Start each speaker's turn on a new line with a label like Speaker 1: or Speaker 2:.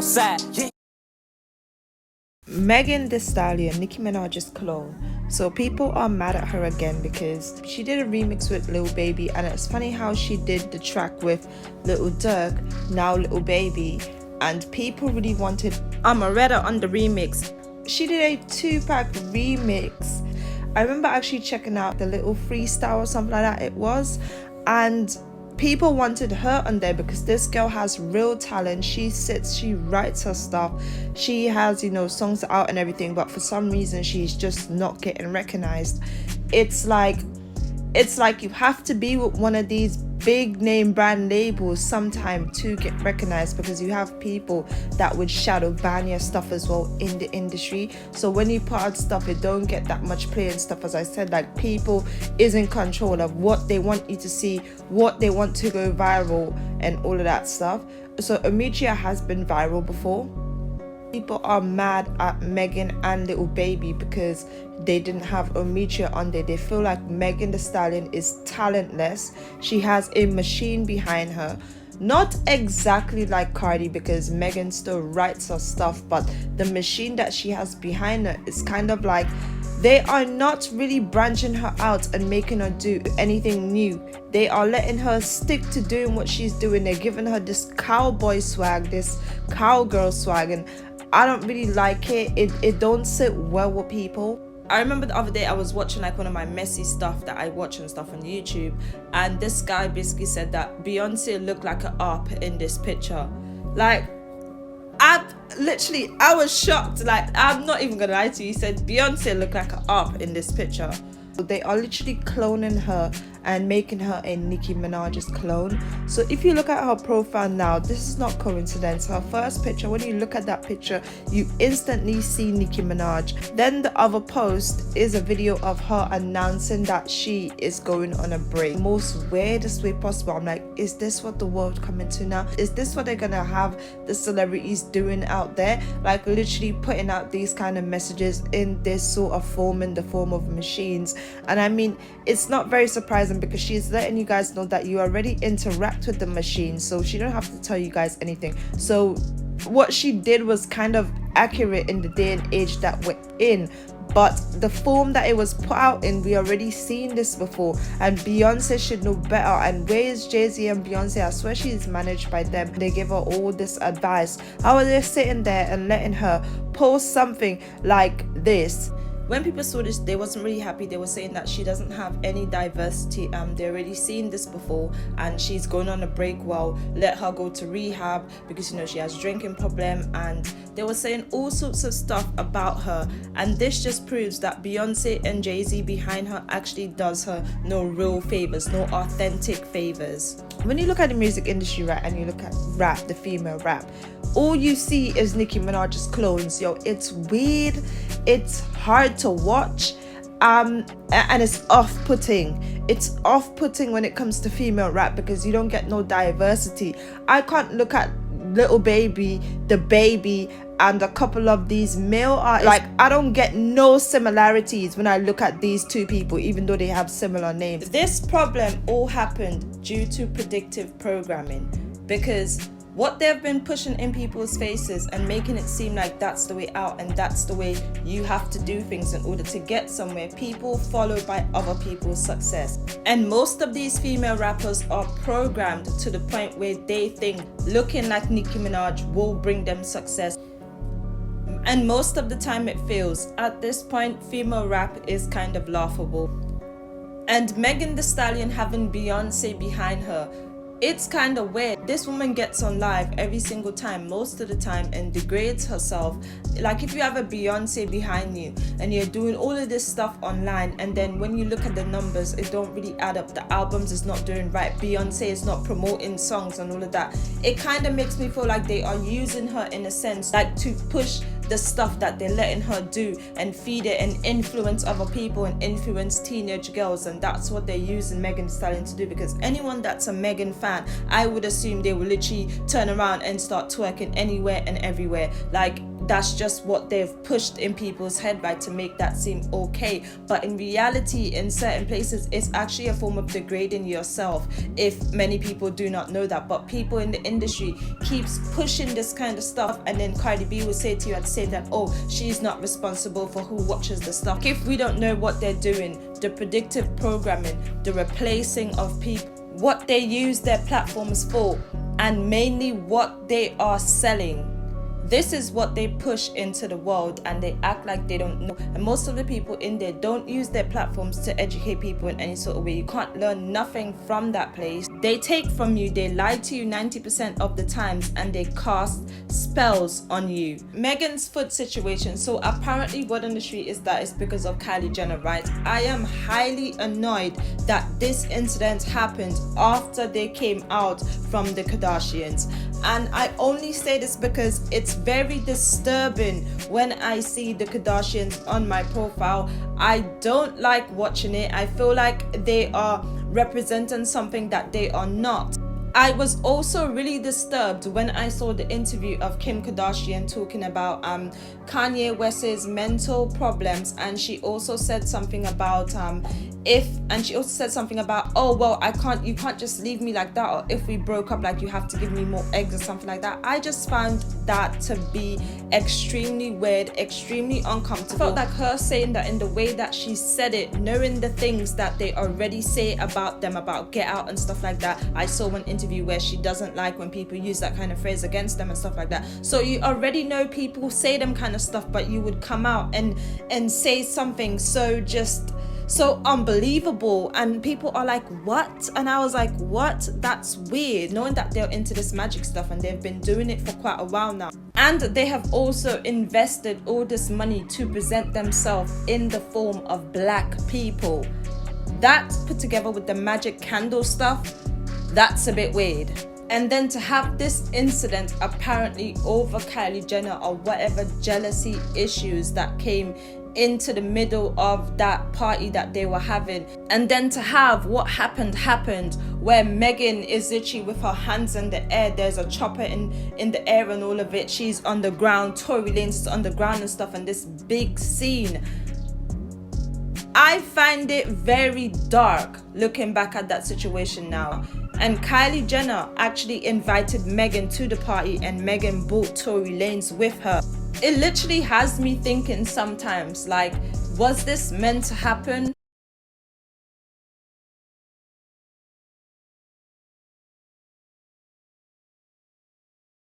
Speaker 1: Southside. Yeah.
Speaker 2: Megan Thee Stallion, Nicki Minaj's clone. So people are mad at her again because she did a remix with Lil Baby, and it's funny how she did the track with Lil Durk, now Lil Baby, and people really wanted Omeretta on the remix. She did a 2-pack remix. I remember actually checking out the little freestyle or something like that it was, and people wanted her on there because this girl has real talent. She sits, she writes her stuff, she has, you know, songs out and everything, but for some reason she's just not getting recognized. It's like you have to be with one of these big name brand labels sometime to get recognized, because you have people that would shadow ban your stuff as well in the industry. So when you put out stuff, it don't get that much play and stuff. As I said, like, people is in control of what they want you to see, what they want to go viral, and all of that stuff. So Omeretta has been viral before. People are mad at Megan and Lil Baby because they didn't have Omeretta on there. They feel like Megan Thee Stallion is talentless. She has a machine behind her. Not exactly like Cardi, because Megan still writes her stuff, but the machine that she has behind her is kind of like they are not really branching her out and making her do anything new. They are letting her stick to doing what she's doing. They're giving her this cowboy swag, this cowgirl swag, and I don't really like it. It don't sit well with people. I remember the other day I was watching like one of my messy stuff that I watch and stuff on YouTube, and this guy basically said that Beyonce looked like an up in this picture. Like, I was shocked. Like, I'm not even gonna lie to you. He said Beyonce looked like an up in this picture. They are literally cloning her and making her a Nicki Minaj's clone. So if you look at her profile now, this is not coincidence. Her first picture, when you look at that picture, you instantly see Nicki Minaj. Then the other post is a video of her announcing that she is going on a break. Most weirdest way possible. I'm like, is this what the world coming to now? Is this what they're gonna have the celebrities doing out there? Like, literally putting out these kind of messages in this sort of form, in the form of machines. And I mean, it's not very surprising because she's letting you guys know that you already interact with the machine, so she don't have to tell you guys anything. So what she did was kind of accurate in the day and age that we're in, but the form that it was put out in, we already seen this before, and Beyonce should know better. And where is Jay-Z and Beyonce? I swear she is managed by them. They give her all this advice. How are they sitting there and letting her post something like this? When people saw this, they wasn't really happy. They were saying that she doesn't have any diversity. They already seen this before, and she's going on a break. Well, let her go to rehab because, you know, she has a drinking problem. And they were saying all sorts of stuff about her. And this just proves that Beyonce and Jay-Z behind her actually does her no real favors, no authentic favors. When you look at the music industry, right, and you look at rap, the female rap, all you see is Nicki Minaj's clones. Yo, it's weird, it's hard to watch, and it's off-putting. It's off-putting when it comes to female rap because you don't get no diversity. I can't look at Lil Baby, The Baby, and a couple of these male artists. Like, I don't get no similarities when I look at these two people, even though they have similar names. This problem all happened due to predictive programming, because what they've been pushing in people's faces and making it seem like that's the way out and that's the way you have to do things in order to get somewhere. People followed by other people's success. And most of these female rappers are programmed to the point where they think looking like Nicki Minaj will bring them success. And most of the time it fails. At this point, female rap is kind of laughable. And Megan Thee Stallion having Beyonce behind her, it's kind of weird. This woman gets on live every single time, most of the time, and degrades herself. Like, if you have a Beyonce behind you and you're doing all of this stuff online, and then when you look at the numbers, it don't really add up. The albums is not doing right. Beyonce is not promoting songs and all of that. It kind of makes me feel like they are using her in a sense, like, to push the stuff that they're letting her do and feed it and influence other people and influence teenage girls. And that's what they're using Megan Thee Stallion to do, because anyone that's a Megan fan, I would assume they will literally turn around and start twerking anywhere and everywhere. Like, that's just what they've pushed in people's head, right, to make that seem okay. But in reality, in certain places, it's actually a form of degrading yourself, if many people do not know that. But people in the industry keeps pushing this kind of stuff, and then Cardi B will say to you, I'd say that, oh, she's not responsible for who watches the stuff. If we don't know what they're doing, the predictive programming, the replacing of people, what they use their platforms for, and mainly what they are selling, this is what they push into the world, and they act like they don't know. And most of the people in there don't use their platforms to educate people in any sort of way. You can't learn nothing from that place. They take from you, they lie to you 90% of the times, and they cast spells on you. Megan's foot situation. So apparently word on the street is that it's because of Kylie Jenner, right? I am highly annoyed that this incident happened after they came out from the Kardashians. And I only say this because it's very disturbing when I see the Kardashians on my profile. I don't like watching it. I feel like they are representing something that they are not. I was also really disturbed when I saw the interview of Kim Kardashian talking about Kanye West's mental problems, and she also said something about oh well, you can't just leave me like that, or if we broke up, like, you have to give me more eggs or something like that. I just found that to be extremely weird, extremely uncomfortable. I felt like her saying that in the way that she said it, knowing the things that they already say about them, about Get Out and stuff like that. I saw one interview where she doesn't like when people use that kind of phrase against them and stuff like that. So you already know people say them kind of stuff, but you would come out and say something so unbelievable, and people are like, what? And I was like, what? That's weird, knowing that they're into this magic stuff and they've been doing it for quite a while now. And they have also invested all this money to present themselves in the form of black people. That put together with the magic candle stuff, that's a bit weird. And then to have this incident apparently over Kylie Jenner, or whatever jealousy issues that came into the middle of that party that they were having, and then to have what happened where Megan is literally with her hands in the air, there's a chopper in the air and all of it, she's on the ground, Tory Lanez is on the ground and stuff, and this big scene. I find it very dark looking back at that situation now. And Kylie Jenner actually invited Megan to the party, and Megan brought Tory Lanez with her. It literally has me thinking sometimes, like, was this meant to happen?